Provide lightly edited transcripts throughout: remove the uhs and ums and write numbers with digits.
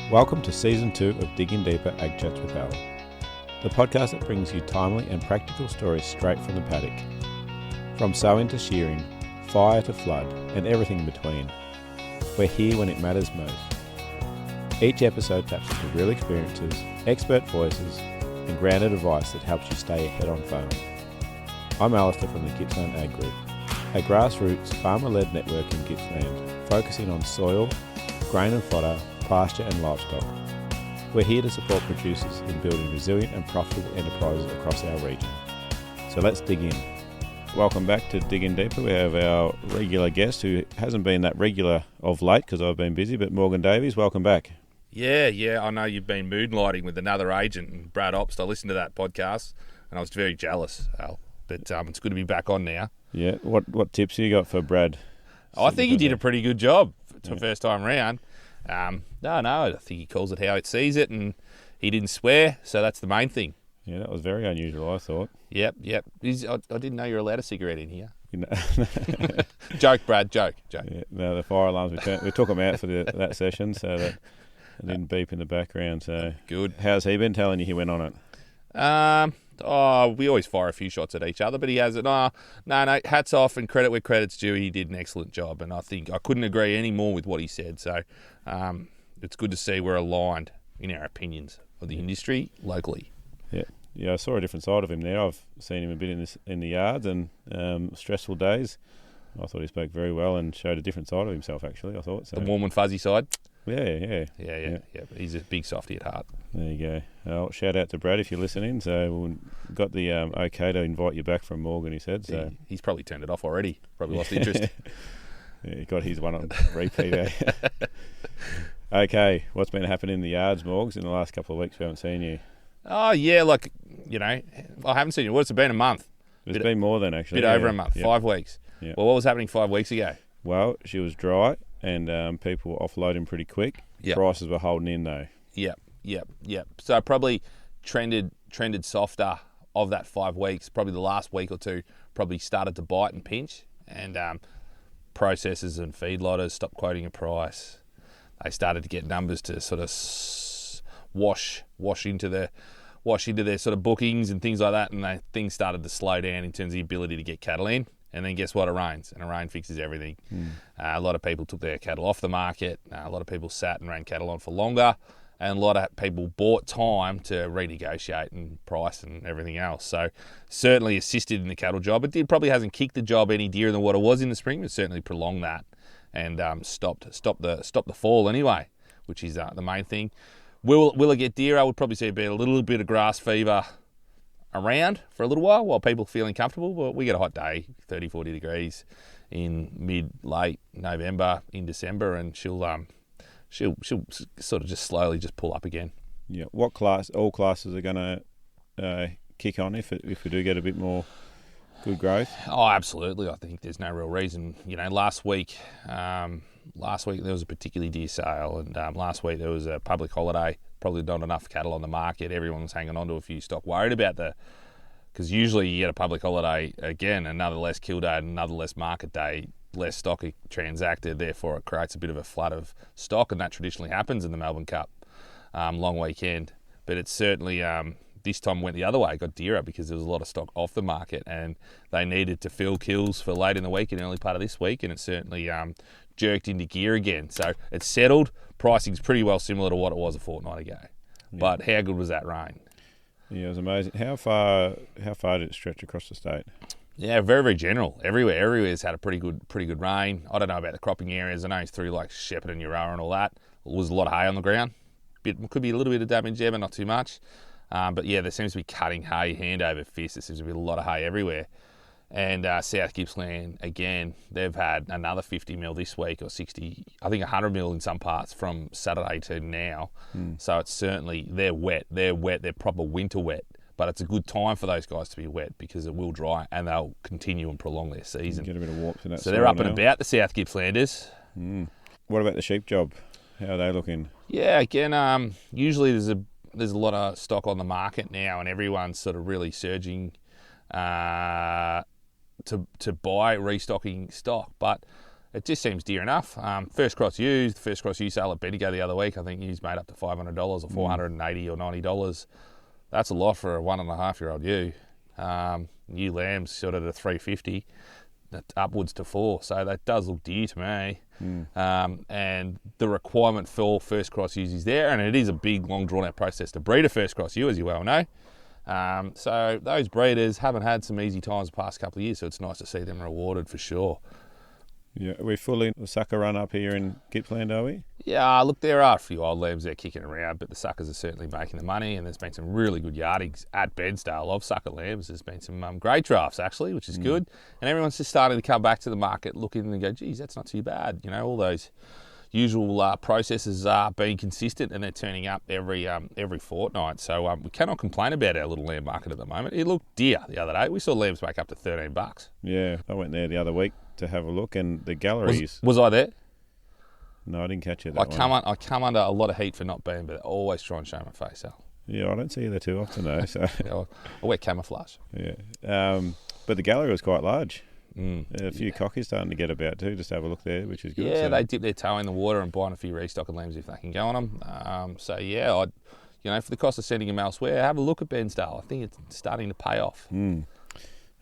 Welcome to Season 2 of Digging Deeper Ag Chats with Al, the podcast that brings you timely and practical stories straight from the paddock. From sowing to shearing, fire to flood, and everything in between. We're here when it matters most. Each episode taps into real experiences, expert voices, and grounded advice that helps you stay ahead on farm. I'm Alistair from the Gippsland Ag Group, a grassroots, farmer-led network in Gippsland, focusing on soil, grain and fodder, pasture and livestock. We're here to support producers in building resilient and profitable enterprises across our region. So let's dig in. Welcome back to Digging Deeper. We have our regular guest who hasn't been that regular of late because I've been busy, but Morgan Davies, welcome back. Yeah, I know you've been moonlighting with another agent, Brad Obst. I listened to that podcast and I was very jealous, Al. But it's good to be back on now. Yeah, what tips you got for Brad? I think he did a pretty good job for the first time round. No, I think he calls it how it sees it, and he didn't swear, so that's the main thing. Yeah, that was very unusual, I thought. Yep. I didn't know you were allowed a cigarette in here. You know. Joke, Brad, joke. Yeah, no, the fire alarms, we took them out for that session, so that it didn't beep in the background. So good. How's he been telling you he went on it? We always fire a few shots at each other, but he hasn't. No, hats off and credit where credit's due. He did an excellent job, and I think I couldn't agree any more with what he said. So it's good to see we're aligned in our opinions of the industry locally. Yeah, I saw a different side of him there. I've seen him a bit in the yards and stressful days. I thought he spoke very well and showed a different side of himself, actually, I thought. So. The warm and fuzzy side? Yeah. But he's a big softy at heart. There you go. Well, shout out to Brad if you're listening. So we got the okay to invite you back from Morgan, he said. So he's probably turned it off already. Probably lost interest. Yeah, he got his one on repeat. Okay, what's been happening in the yards, Morgs, in the last couple of weeks? We haven't seen you. Oh, yeah, I haven't seen you. What's it been, a month? It's been more than, actually. Over a month, 5 weeks. Yep. Well, what was happening 5 weeks ago? Well, she was dry and people were offloading pretty quick. Yep. Prices were holding in, though. Yep. So probably trended softer of that 5 weeks. Probably the last week or two probably started to bite and pinch. And processors and feedlotters stopped quoting a price. They started to get numbers to sort of wash into their sort of bookings and things like that, and things started to slow down in terms of the ability to get cattle in. And then guess what? It rains, and a rain fixes everything. A lot of people took their cattle off the market. A lot of people sat and ran cattle on for longer, and a lot of people bought time to renegotiate and price and everything else. So certainly assisted in the cattle job. It probably hasn't kicked the job any dearer than what it was in the spring, but certainly prolonged that and stopped the fall anyway, which is the main thing. Will it get dearer? I would probably see a little bit of grass fever around for a little while people are feeling comfortable. But we get a hot day, 30, 40 degrees in late November, in December, and she'll sort of just slowly just pull up again. Yeah. What all classes are going to kick on if we do get a bit more good growth? Oh, absolutely. I think there's no real reason. Last week there was a particularly dear sale, and last week there was a public holiday. Probably not enough cattle on the market. Everyone was hanging on to a few stock, worried about because usually you get a public holiday again, another less kill day, another less market day, less stock transacted. Therefore, it creates a bit of a flood of stock, and that traditionally happens in the Melbourne Cup long weekend. But it's certainly this time went the other way. It got dearer because there was a lot of stock off the market, and they needed to fill kills for late in the week and early part of this week, and it certainly jerked into gear again. So it's settled. Pricing's pretty well similar to what it was a fortnight ago. Yeah. But how good was that rain? Yeah, it was amazing. How far did it stretch across the state? Yeah, very, very general. Everywhere's had a pretty good rain. I don't know about the cropping areas. I know it's through like Shepherd and Euroa and all that. There was a lot of hay on the ground. Could be a little bit of damage there, but not too much. But yeah, there seems to be cutting hay hand over fist. There seems to be a lot of hay everywhere. And South Gippsland, again, they've had another 50 mil this week, or 60, I think 100 mil in some parts from Saturday to now. So it's certainly, they're wet, they're proper winter wet. But it's a good time for those guys to be wet because it will dry and they'll continue and prolong their season. Get a bit of warmth in that. So they're up and about, the South Gippslanders. What about the sheep job? How are they looking? Yeah, again, usually there's a lot of stock on the market now, and everyone's sort of really surging to buy restocking stock, but it just seems dear enough. First cross used sale at Bendigo the other week, I think he's made up to $500 or $480 or $90. That's a lot for a 1.5-year-old ewe. New lambs sort of at $350, upwards to $4, so that does look dear to me. And the requirement for first cross ewes is there, and it is a big, long, drawn-out process to breed a first cross ewe, as you well know. So those breeders haven't had some easy times the past couple of years, so it's nice to see them rewarded for sure. Yeah, are we full in the sucker run up here in Gippsland, are we? Yeah, look, there are a few old lambs there kicking around, but the suckers are certainly making the money, and there's been some really good yardings at Bedsdale of sucker lambs. There's been some great drafts, actually, which is good, and everyone's just starting to come back to the market, looking and go, geez, that's not too bad. You know, all those usual processes are being consistent, and they're turning up every fortnight. So we cannot complain about our little lamb market at the moment. It looked dear the other day. We saw lambs make up to $13. Yeah, I went there the other week to have a look, and the galleries. Was I there? No, I didn't catch it. I come under a lot of heat for not being, but I always try and show my face, Al. Yeah, I don't see you there too often though. So I wear camouflage. Yeah, but the gallery was quite large. A few cockies starting to get about too. Just have a look there, which is good. Yeah, they dip their toe in the water and buying a few restocking lambs if they can go on them. So yeah, for the cost of sending them elsewhere, have a look at Bensdale. I think it's starting to pay off.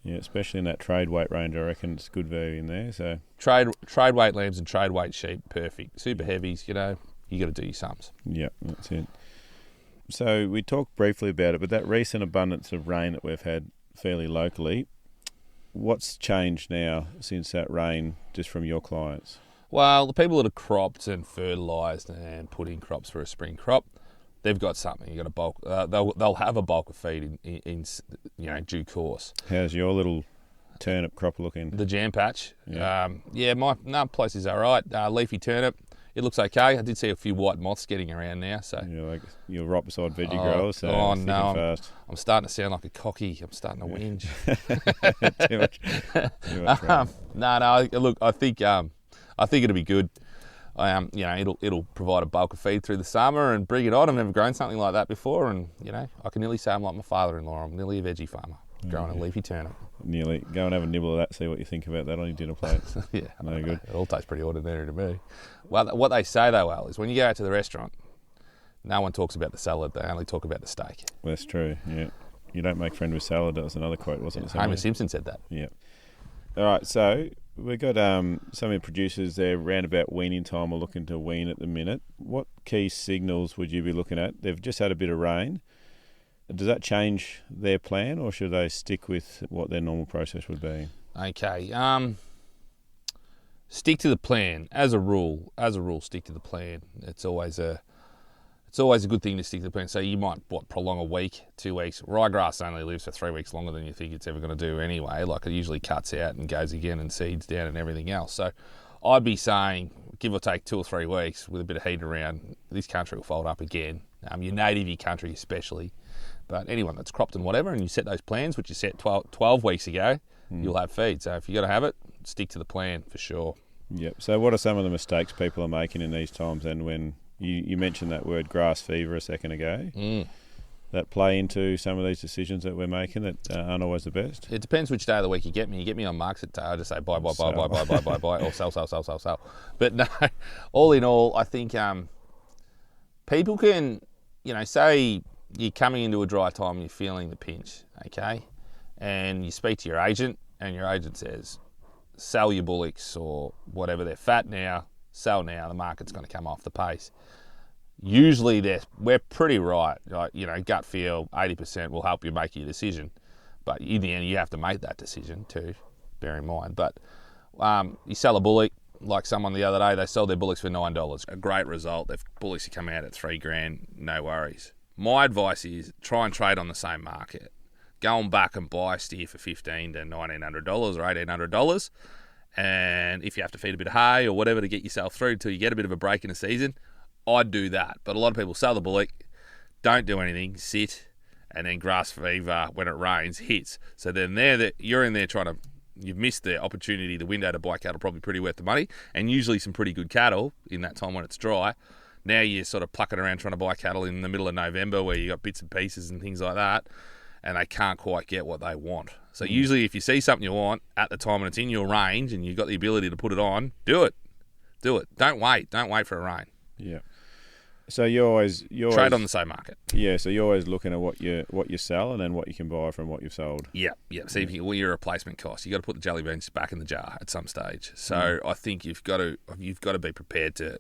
Yeah, especially in that trade weight range, I reckon it's good value in there. So trade weight lambs and trade weight sheep, perfect. Super heavies, you got to do your sums. Yeah, that's it. So we talked briefly about it, but that recent abundance of rain that we've had fairly locally, what's changed now since that rain, just from your clients? Well, the people that have cropped and fertilised and put in crops for a spring crop, they've got something. You got a bulk. They'll have a bulk of feed in due course. How's your little turnip crop looking? The jam patch. Yeah. My place is all right. Leafy turnip. It looks okay. I did see a few white moths getting around now. So you're right beside veggie growers. So I'm starting to sound like a cocky. I'm starting to whinge. Too much rain. No. Look, I think it'll be good. It'll provide a bulk of feed through the summer and bring it on. I've never grown something like that before, and I can nearly say I'm like my father-in-law. I'm nearly a veggie farmer, growing a leafy turnip. Nearly. Go and have a nibble of that. See what you think about that on your dinner plate. Yeah, no good. It all tastes pretty ordinary to me. Well, what they say though, Al, is when you go out to the restaurant, no one talks about the salad. They only talk about the steak. Well, that's true. Yeah, you don't make friends with salad. That was another quote, wasn't it? Homer Simpson said that. Yeah. All right, so we've got some of the producers there round about weaning time or looking to wean at the minute. What key signals would you be looking at? They've just had a bit of rain. Does that change their plan, or should they stick with what their normal process would be? Okay. Stick to the plan. As a rule, stick to the plan. It's always a good thing to stick to the plan. So you might prolong a week, 2 weeks. Ryegrass only lives for 3 weeks longer than you think it's ever going to do anyway. Like, it usually cuts out and goes again and seeds down and everything else. So I'd be saying, give or take 2 or 3 weeks with a bit of heat around, this country will fold up again. Your native country especially. But anyone that's cropped and whatever, and you set those plans, which you set 12 weeks ago, you'll have feed. So if you're going to have it, stick to the plan for sure. Yep. So what are some of the mistakes people are making in these times? And when you mentioned that word grass fever a second ago, that play into some of these decisions that we're making that aren't always the best? It depends which day of the week you get me. You get me on market day, I just say buy, or sell. But no, all in all, I think people can, say you're coming into a dry time, you're feeling the pinch, okay? And you speak to your agent, and your agent says, sell your bullocks or whatever, they're fat now, sell now, the market's going to come off the pace. Usually we're pretty right. Like, gut feel, 80% will help you make your decision. But in the end, you have to make that decision too, bear in mind. But you sell a bullock, like someone the other day, they sold their bullocks for $9. A great result. Their bullocks have come out at $3,000, no worries. My advice is try and trade on the same market. Go on back and buy a steer for $1,500 to $1,900 or $1,800. And if you have to feed a bit of hay or whatever to get yourself through until you get a bit of a break in the season, I'd do that. But a lot of people sell the bullock, don't do anything, sit, and then grass fever, when it rains, hits. So then you're in there you've missed the opportunity, the window to buy cattle probably pretty worth the money, and usually some pretty good cattle in that time when it's dry. Now you're sort of plucking around trying to buy cattle in the middle of November where you got bits and pieces and things like that. and they can't quite get what they want. So usually if you see something you want at the time and it's in your range and you've got the ability to put it on, do it. Do it. Don't wait for a rain. Yeah. So you're trade on the same market. Yeah, so you're always looking at what you sell and then what you can buy from what you've sold. Yeah. See if your replacement cost. You got to put the jelly beans back in the jar at some stage. So I think you've got to be prepared to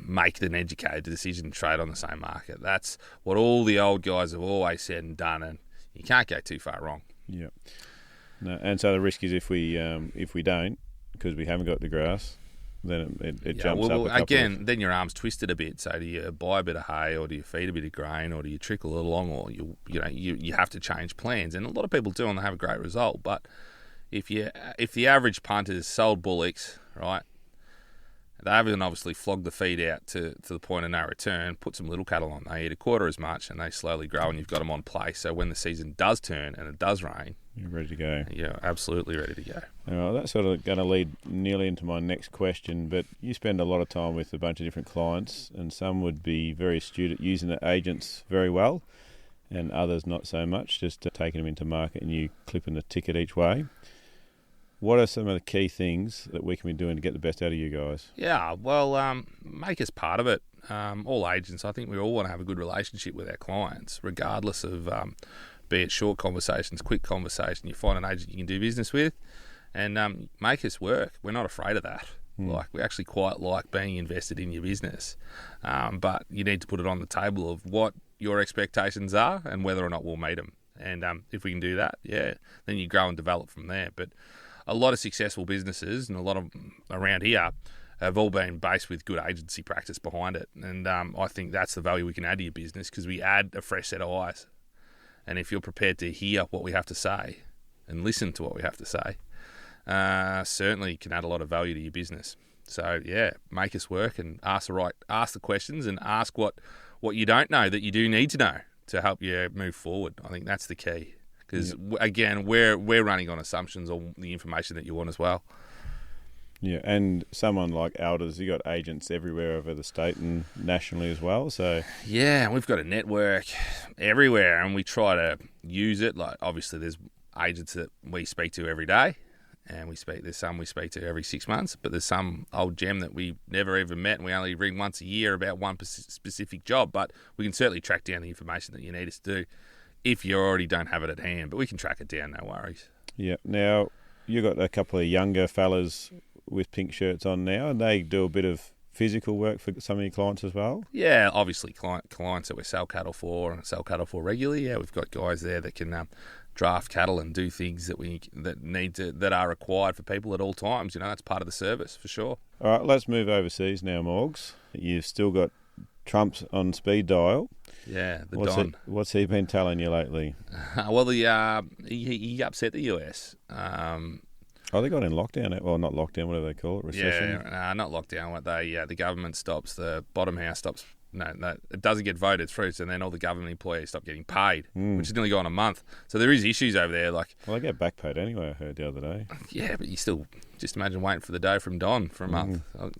make an educated decision, trade on the same market. That's what all the old guys have always said and done, and you can't go too far wrong. Yeah. No, and so the risk is if we don't, because we haven't got the grass, then it jumps up a couple then your arm's twisted a bit. So do you buy a bit of hay, or do you feed a bit of grain, or do you trickle it along, or you have to change plans. And a lot of people do, and they have a great result. But if the average punter's sold bullocks, right, they haven't obviously flogged the feed out to the point of no return, put some little cattle on, they eat a quarter as much, and they slowly grow, and you've got them on place. So when the season does turn and it does rain, you're ready to go. Yeah, absolutely ready to go. Well, that's sort of going to lead nearly into my next question, but you spend a lot of time with a bunch of different clients, and some would be very astute at using the agents very well, and others not so much, just taking them into market and you clipping the ticket each way. What are some of the key things that we can be doing to get the best out of you guys? Yeah, well, make us part of it. All agents, I think we all want to have a good relationship with our clients, regardless of be it short conversations, quick conversation. You find an agent you can do business with, and make us work. We're not afraid of that. Like, we actually quite like being invested in your business, but you need to put it on the table of what your expectations are and whether or not we'll meet them. And if we can do that, then you grow and develop from there. But a lot of successful businesses, and a lot of around here, have all been based with good agency practice behind it. And I think that's the value we can add to your business, because we add a fresh set of eyes. And if you're prepared to hear what we have to say and listen to what we have to say, certainly can add a lot of value to your business. So make us work and ask the questions, and ask what you don't know that you do need to know to help you move forward. I think that's the key. Because, again, we're running on assumptions on the information that you want as well. Yeah, and someone like Alders, you got agents everywhere over the state and nationally as well. So yeah, we've got a network everywhere, and we try to use it. Like, obviously, there's agents that we speak to every day, and there's some we speak to every 6 months. But there's some old gem that we never even met, and we only ring once a year about one specific job. But we can certainly track down the information that you need us to do, if you already don't have it at hand. But we can track it down, no worries. Yeah. Now, you got a couple of younger fellas with pink shirts on now, and they do a bit of physical work for some of your clients as well? Yeah, obviously clients that we sell cattle for and sell cattle for regularly. Yeah, we've got guys there that can draft cattle and do things that are required for people at all times. That's part of the service for sure. All right, let's move overseas now, Morgs. You've still got Trump's on speed dial. Yeah, Don. What's he been telling you lately? Well, he upset the US. They got in lockdown. Well, not lockdown, whatever they call it, recession. Yeah, not lockdown. What the government stops, the bottom house stops. No, it doesn't get voted through, so then all the government employees stop getting paid, which has nearly gone a month. So there is issues over there. Well, they get back paid anyway, I heard the other day. Yeah, but you still just imagine waiting for the dough from Don for a month. I'll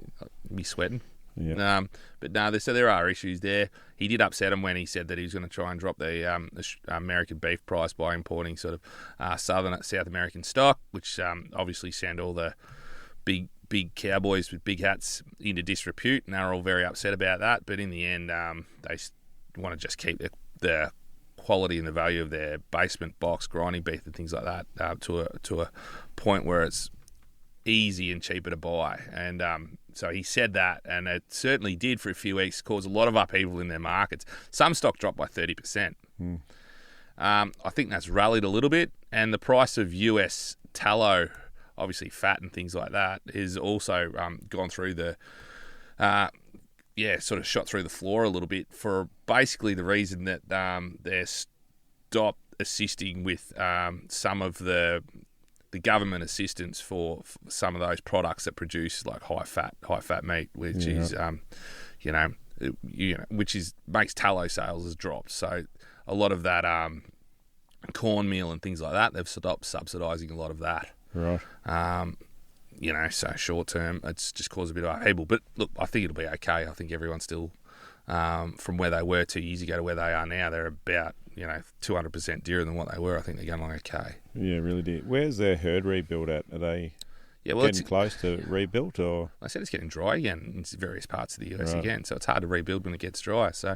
be sweating. Yeah. But no, so there are issues there. He did upset him when he said that he was going to try and drop the American beef price by importing sort of South American stock, which obviously sent all the big cowboys with big hats into disrepute, and they're all very upset about that. But in the end, they want to just keep the quality and the value of their basement box grinding beef and things like that to a point where it's easy and cheaper to buy. And so he said that, and it certainly did for a few weeks, cause a lot of upheaval in their markets. Some stock dropped by 30%. I think that's rallied a little bit, and the price of US tallow, obviously fat and things like that, is also gone through the sort of shot through the floor a little bit, for basically the reason that they're stopped assisting with some of the government assistance for some of those products that produce like high fat meat, which is makes tallow sales has dropped. So a lot of that cornmeal and things like that, they've stopped subsidising a lot of that. Right. So short term, it's just caused a bit of upheaval. But look, I think it'll be okay. I think everyone's still, from where they were 2 years ago to where they are now, they're about 200% dearer than what they were. I think they're going like okay. Yeah, really did. Where's their herd rebuild at? Are they getting close to rebuilt, or? I said it's getting dry again in various parts of the US Right. again, so it's hard to rebuild when it gets dry. So,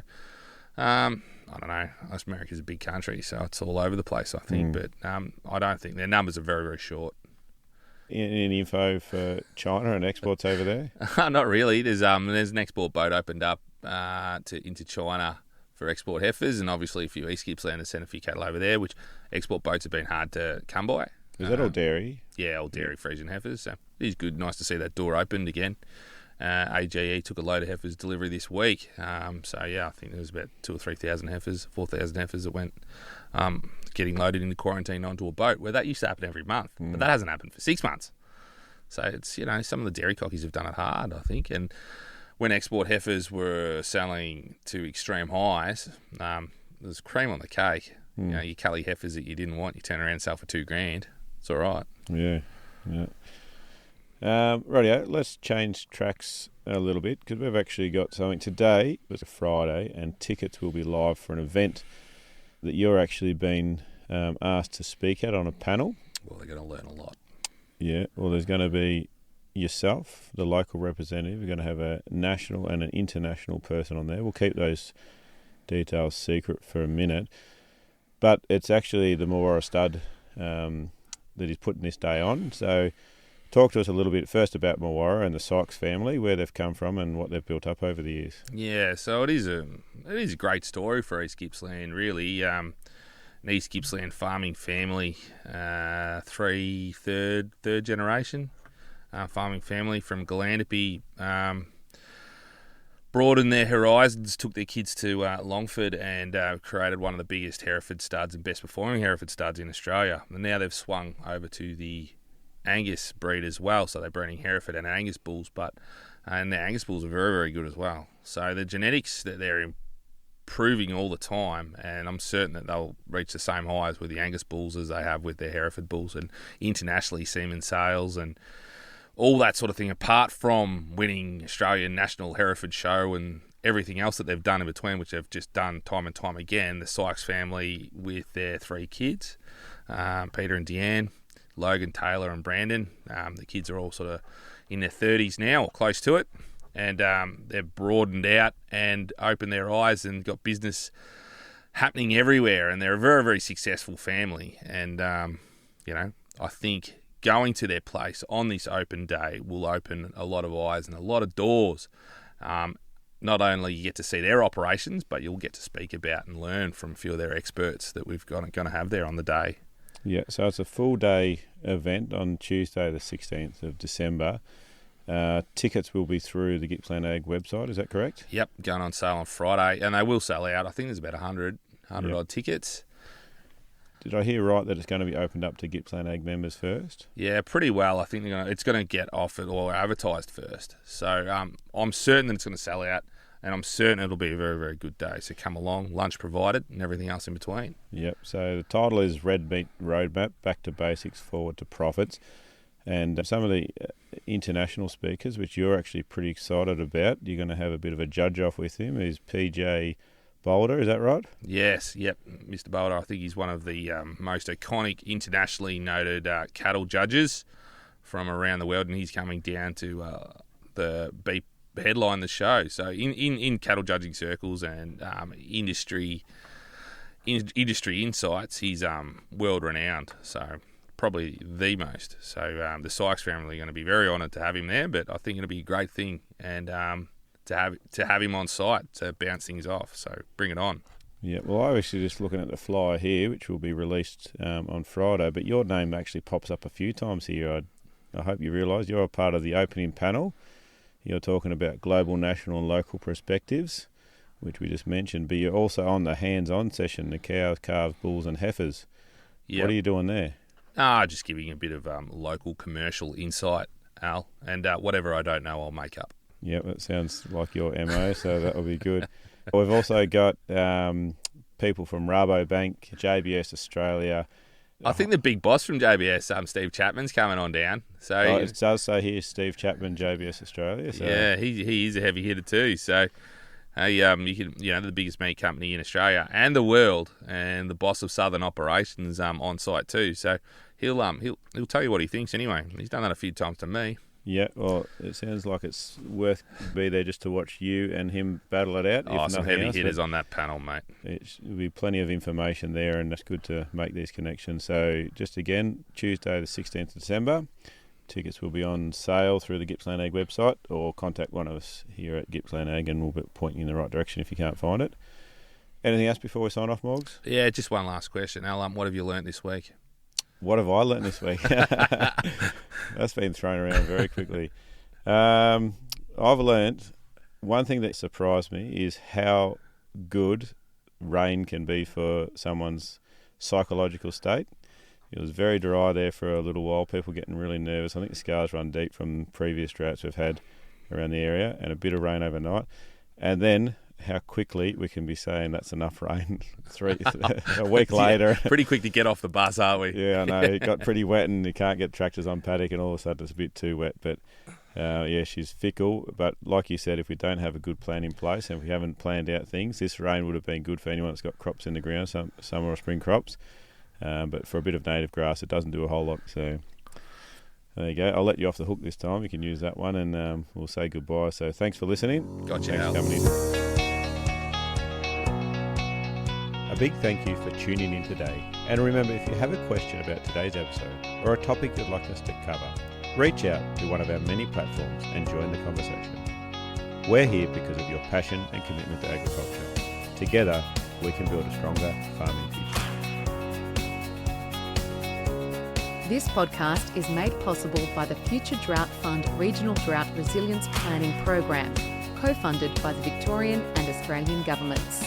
I don't know. America's a big country, so it's all over the place, I think. But I don't think their numbers are very, very short. Any info for China and exports over there? Not really. There's an export boat opened up into China for export heifers, and obviously a few East Gippslanders sent a few cattle over there, which export boats have been hard to come by. Is that all dairy? Yeah, all dairy Friesian heifers. So it is good. Nice to see that door opened again. AGE took a load of heifers delivery this week. So yeah, I think there was about 2,000 or 3,000 heifers, 4,000 heifers that went getting loaded into quarantine onto a boat, where that used to happen every month, but that hasn't happened for 6 months. So it's, some of the dairy cockies have done it hard, I think. And when export heifers were selling to extreme highs, there's cream on the cake. Your Cully heifers that you didn't want, you turn around and sell for $2,000. It's all right. Yeah. Rightio, let's change tracks a little bit, because we've actually got something today. It's a Friday, and tickets will be live for an event that you're actually been asked to speak at on a panel. Well, they're going to learn a lot. Yeah, well, there's going to be yourself, the local representative. We're going to have a national and an international person on there. We'll keep those details secret for a minute. But it's actually the Morgan stud that is putting this day on. So talk to us a little bit first about Morgan and the Sykes family, where they've come from and what they've built up over the years. Yeah, so it is a great story for East Gippsland, really. An East Gippsland farming family, third generation farming family from Galandapy. Broadened their horizons, took their kids to Longford, and created one of the biggest Hereford studs and best performing Hereford studs in Australia. And now they've swung over to the Angus breed as well, so they're breeding Hereford and Angus bulls, and the Angus bulls are very, very good as well. So the genetics that they're improving all the time, and I'm certain that they'll reach the same highs with the Angus bulls as they have with their Hereford bulls, and internationally semen sales and all that sort of thing, apart from winning Australian National Hereford Show and everything else that they've done in between, which they've just done time and time again. The Sykes family with their 3 kids, Peter and Deanne, Logan, Taylor and Brandon. The kids are all sort of in their 30s now, or close to it, and they've broadened out and opened their eyes and got business happening everywhere, and they're a very, very successful family. And, I think going to their place on this open day will open a lot of eyes and a lot of doors. Not only you get to see their operations, but you'll get to speak about and learn from a few of their experts that we've going to have there on the day. Yeah, so it's a full day event on Tuesday the 16th of December. Tickets will be through the Gippsland Ag website, is that correct? Yep, going on sale on Friday, and they will sell out. I think there's about 100 odd tickets. Did I hear right that it's going to be opened up to Gippsland Ag members first? Yeah, pretty well. I think it's going to get offered or advertised first. So I'm certain that it's going to sell out, and I'm certain it'll be a very, very good day. So come along, lunch provided, and everything else in between. Yep, so the title is Red Meat Roadmap, Back to Basics, Forward to Profits. And some of the international speakers, which you're actually pretty excited about, you're going to have a bit of a judge-off with him, is PJ Boulder, is that right? Yes, yep. Mr. Boulder, I think he's one of the most iconic, internationally noted cattle judges from around the world, and he's coming down to headline the show. So in cattle judging circles and industry insights, he's world renowned. So probably the most. So the Sykes family are going to be very honoured to have him there, but I think it'll be a great thing, and to have him on site to bounce things off. So bring it on. Yeah, well, I was actually just looking at the flyer here, which will be released on Friday, but your name actually pops up a few times here. I hope you realise you're a part of the opening panel. You're talking about global, national and local perspectives, which we just mentioned, but you're also on the hands-on session, the cows, calves, bulls and heifers. Yep. What are you doing there? Just giving a bit of local commercial insight, Al, and whatever I don't know, I'll make up. Yeah, that sounds like your MO, so that will be good. We've also got people from Rabobank, JBS Australia. I think the big boss from JBS, Steve Chapman's coming on down. So it does say here Steve Chapman, JBS Australia. So. Yeah, he is a heavy hitter too. So They're the biggest meat company in Australia and the world, and the boss of Southern Operations on site too. So he'll tell you what he thinks anyway. He's done that a few times to me. Yeah, well, it sounds like it's worth be there just to watch you and him battle it out. Oh, some heavy hitters on that panel, mate. There'll be plenty of information there, and that's good to make these connections. So just again, Tuesday the 16th of December, tickets will be on sale through the Gippsland Ag website, or contact one of us here at Gippsland Ag and we'll point you in the right direction if you can't find it. Anything else before we sign off, Morgs? Yeah, just one last question. Al, what have you learnt this week? What have I learnt this week? That's been thrown around very quickly. I've learnt one thing that surprised me is how good rain can be for someone's psychological state. It was very dry there for a little while, people getting really nervous. I think the scars run deep from previous droughts we've had around the area, and a bit of rain overnight. And then how quickly we can be saying that's enough rain a week later. Yeah, pretty quick to get off the bus, aren't we? Yeah, I know. It got pretty wet and you can't get tractors on paddock, and all of a sudden it's a bit too wet. But she's fickle. But like you said, if we don't have a good plan in place and if we haven't planned out things, this rain would have been good for anyone that's got crops in the ground, summer or spring crops. But for a bit of native grass, it doesn't do a whole lot. So there you go. I'll let you off the hook this time. You can use that one, and we'll say goodbye. So thanks for listening. Gotcha. Thanks for coming in. A big thank you for tuning in today. And remember, if you have a question about today's episode or a topic you'd like us to cover, reach out to one of our many platforms and join the conversation. We're here because of your passion and commitment to agriculture. Together, we can build a stronger farming future. This podcast is made possible by the Future Drought Fund Regional Drought Resilience Planning Program, co-funded by the Victorian and Australian governments.